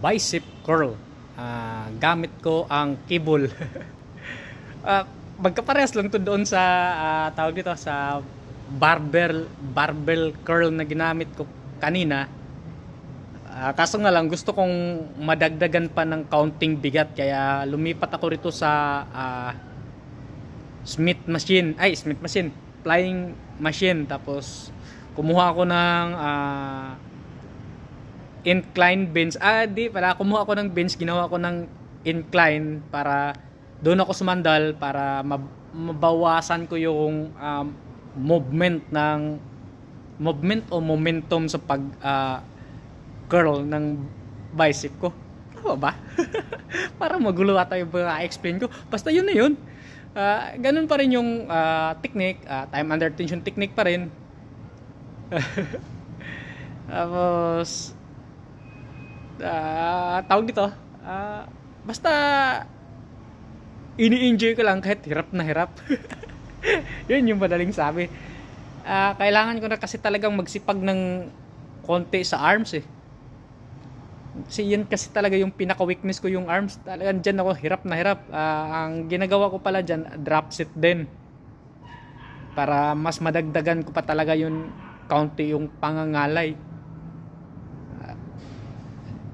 bicep curl. Gamit ko ang cable. Magkaparehas lang to doon sa tawag dito sa barbell curl na ginamit ko kanina. Kaso nga lang gusto kong madagdagan pa ng counting bigat kaya lumipat ako rito sa Smith machine, flying machine. Tapos kumuha ako ng incline bench. Di pala, kumuha ako ng bench, ginawa ko ng incline para doon ako sumandal para mabawasan ko yung movement o momentum sa pag curl ng bicep ko. Tama ba? Para magulo ata yung explain ko. Basta yun na yun. Ganun pa rin yung technique, time under tension technique pa rin. Tapos tawag dito, basta ini-enjoy ko lang kahit hirap na hirap. Yun yung madaling sabi. Kailangan ko na kasi talagang magsipag ng konti sa arms eh. Kasi yun kasi talaga yung pinaka-weakness ko, yung arms. Talagang dyan ako hirap na hirap. Ang ginagawa ko pala dyan, drop set din. Para mas madagdagan ko pa talaga yung kaunti yung pangangalay.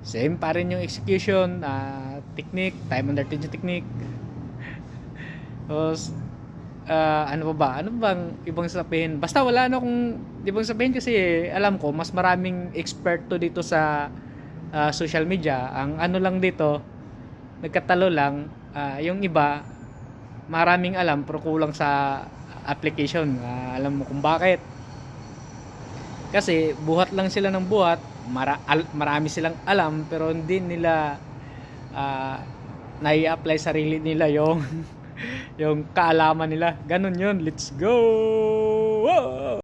Same pa rin yung execution, technique, time under tension technique. Tapos, ano pa ba? Ano bang ibang sabihin? Basta wala na akong ibang sabihin kasi alam ko, mas maraming expert to dito sa social media. Ang ano lang dito, nagkatalo lang, yung iba maraming alam pero kulang sa application. Alam mo kung bakit? Kasi buhat lang sila ng buhat, marami silang alam pero hindi nila nai-apply sarili nila yung yung kaalaman nila. Ganun yun. Let's go! Whoa!